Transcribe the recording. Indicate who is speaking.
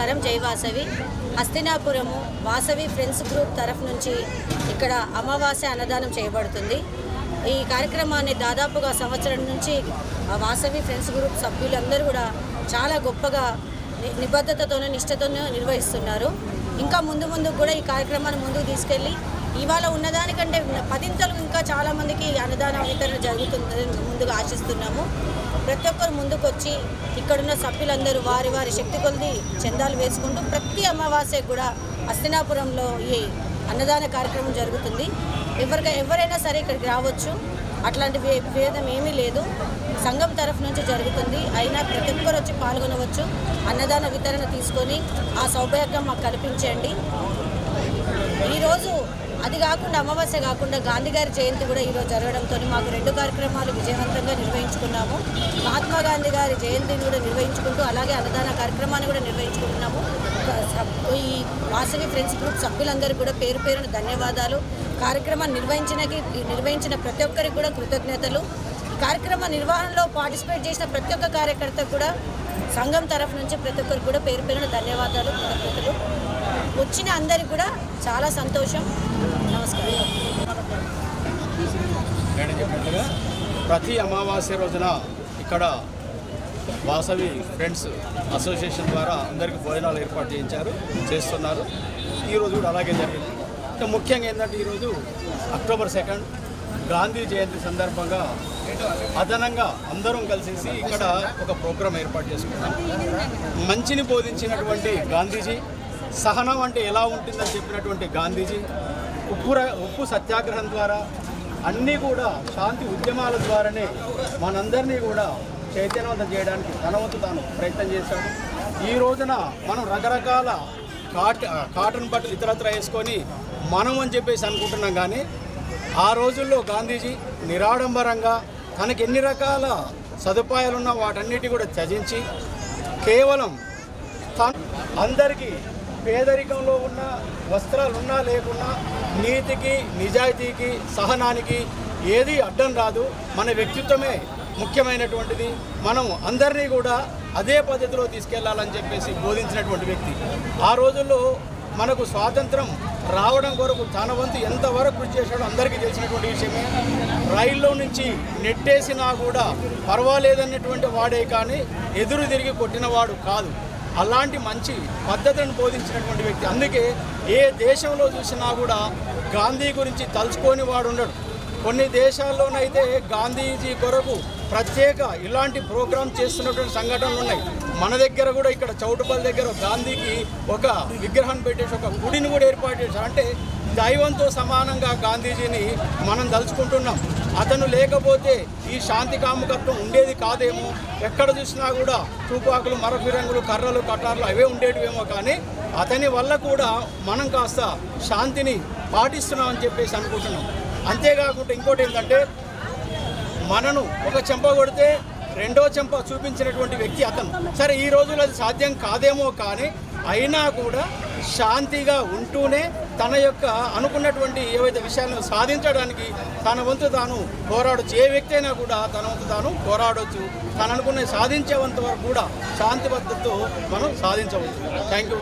Speaker 1: నమస్కారం. జై Vasavi. Hastinapuram Vasavi friends group తరఫు నుంచి ఇక్కడ అమావాస్య అన్నదానం చేయబడుతుంది. ఈ కార్యక్రమాన్ని దాదాపుగా సంవత్సరం నుంచి వాసవి ఫ్రెండ్స్ గ్రూప్ సభ్యులందరూ కూడా చాలా గొప్పగా నిబద్ధతతోనూ నిష్ఠతోనూ నిర్వహిస్తున్నారు. ఇంకా ముందు కూడా ఈ కార్యక్రమాన్ని ముందుకు తీసుకెళ్ళి ఇవాళ ఉన్నదానికంటే 10 ఇంకా చాలామందికి అన్నదాన వితరణ జరుగుతుందని ముందుగా ఆశిస్తున్నాము. ప్రతి ఒక్కరు ముందుకు వచ్చి ఇక్కడున్న సభ్యులందరూ వారి వారి శక్తి కొద్ది చందాలు వేసుకుంటూ ప్రతి అమావాస్యకు కూడా హస్తినాపురంలో ఈ అన్నదాన కార్యక్రమం జరుగుతుంది. ఎవరైనా సరే ఇక్కడికి రావచ్చు. అట్లాంటి భేదం ఏమీ లేదు. సంఘం తరఫు నుంచి జరుగుతుంది. అయినా ప్రతి ఒక్కరు వచ్చి పాల్గొనవచ్చు. అన్నదాన వితరణ తీసుకొని ఆ సౌభాగ్యం మాకు కల్పించండి. ఈరోజు అది కాకుండా అమావాస్య కాకుండా గాంధీ గారి జయంతి కూడా ఈరోజు జరగడంతో మాకు 2 కార్యక్రమాలు విజయవంతంగా నిర్వహించుకున్నాము. మహాత్మా గాంధీ గారి జయంతిని కూడా నిర్వహించుకుంటూ అలాగే అన్నదాన కార్యక్రమాన్ని కూడా నిర్వహించుకుంటున్నాము. ఈ వాసవి ఫ్రెండ్స్ గ్రూప్ సభ్యులందరికీ కూడా పేరు పేరున ధన్యవాదాలు. కార్యక్రమాన్ని నిర్వహించిన ప్రతి ఒక్కరికి కూడా కృతజ్ఞతలు. ఈ కార్యక్రమ నిర్వహణలో పార్టిసిపేట్ చేసిన ప్రతి ఒక్క కార్యకర్తకు కూడా సంఘం తరఫు నుంచి ప్రతి ఒక్కరికి కూడా పేరు పేరున ధన్యవాదాలు, కృతజ్ఞతలు. వచ్చిన అందరికి కూడా చాలా సంతోషం. నమస్కారం.
Speaker 2: ప్రతి అమావాస్య రోజున ఇక్కడ వాసవి ఫ్రెండ్స్ అసోసియేషన్ ద్వారా అందరికీ భోజనాలు ఏర్పాటు చేస్తున్నారు. ఈరోజు కూడా అలాగే జరిగింది. ముఖ్యంగా ఏంటంటే ఈరోజు అక్టోబర్ 2 గాంధీ జయంతి సందర్భంగా అదనంగా అందరం కలిసేసి ఇక్కడ ఒక ప్రోగ్రాం ఏర్పాటు చేసుకున్నాం. మంచిని బోధించినటువంటి గాంధీజీ, సహనం అంటే ఎలా ఉంటుందని చెప్పినటువంటి గాంధీజీ, ఉప్పు సత్యాగ్రహం ద్వారా అన్నీ కూడా శాంతి ఉద్యమాల ద్వారానే మనందరినీ కూడా చైతన్యవంతం చేయడానికి తన వంతు తాను ప్రయత్నం చేశాడు. ఈ రోజున మనం రకరకాల కాటన్ బట్టలు ఇతరత్ర వేసుకొని మనం అని చెప్పేసి అనుకుంటున్నాం. కానీ ఆ రోజుల్లో గాంధీజీ నిరాడంబరంగా తనకి ఎన్ని రకాల సదుపాయాలున్నా వాటన్నిటి కూడా త్యజించి కేవలం అందరికీ పేదరికంలో ఉన్న వస్త్రాలున్నా లేకున్నా నీతికి, నిజాయితీకి, సహనానికి ఏది అడ్డం రాదు. మన వ్యక్తిత్వమే ముఖ్యమైనటువంటిది. మనం అందరినీ కూడా అదే పద్ధతిలో తీసుకెళ్లాలని చెప్పేసి బోధించినటువంటి వ్యక్తి. ఆ రోజుల్లో మనకు స్వాతంత్రం రావడం కొరకు తన వంతు ఎంతవరకు కృషి చేశాడో అందరికీ తెలిసినటువంటి విషయమే. రైల్లో నుంచి నెట్టేసినా కూడా పర్వాలేదన్నటువంటి వాడే కానీ ఎదురు తిరిగి కొట్టినవాడు కాదు. అలాంటి మంచి పద్ధతులను బోధించినటువంటి వ్యక్తి. అందుకే ఏ దేశంలో చూసినా కూడా గాంధీ గురించి తలుచుకొని వాడు ఉండడు. కొన్ని దేశాల్లోనైతే గాంధీజీ కొరకు ప్రత్యేక ఇలాంటి ప్రోగ్రాం చేస్తున్నటువంటి సంఘటనలు ఉన్నాయి. మన దగ్గర కూడా ఇక్కడ చౌటుపల్లి దగ్గర గాంధీకి ఒక విగ్రహాన్ని పెట్టేసి ఒక గుడిని కూడా ఏర్పాటు చేశారు. అంటే దైవంతో సమానంగా గాంధీజీని మనం తలుచుకుంటున్నాం. అతను లేకపోతే ఈ శాంతి కాముకత్వం ఉండేది కాదేమో. ఎక్కడ చూసినా కూడా తుపాకులు, మరఫిరంగులు, కర్రలు, కటార్లు అవే ఉండేటివేమో. కానీ అతని వల్ల కూడా మనం కాస్త శాంతిని పాటిస్తున్నామని చెప్పేసి అనుకుంటున్నాం. అంతేకాకుండా ఇంకోటి ఏంటంటే మనను ఒక చెంప కొడితే 2వ చెంప చూపించినటువంటి వ్యక్తి అతను. సరే ఈ రోజుల్లో అది సాధ్యం కాదేమో, కానీ అయినా కూడా శాంతిగా ఉంటూనే తన యొక్క అనుకున్నటువంటి ఏవైతే విషయాలను సాధించడానికి తన వంతు తాను పోరాడొచ్చు. ఏ వ్యక్తి అయినా కూడా తన వంతు తాను పోరాడవచ్చు. తను అనుకున్నది సాధించేంత వరకు కూడా శాంతి పద్ధతితో మనం సాధించవచ్చు. Thank you.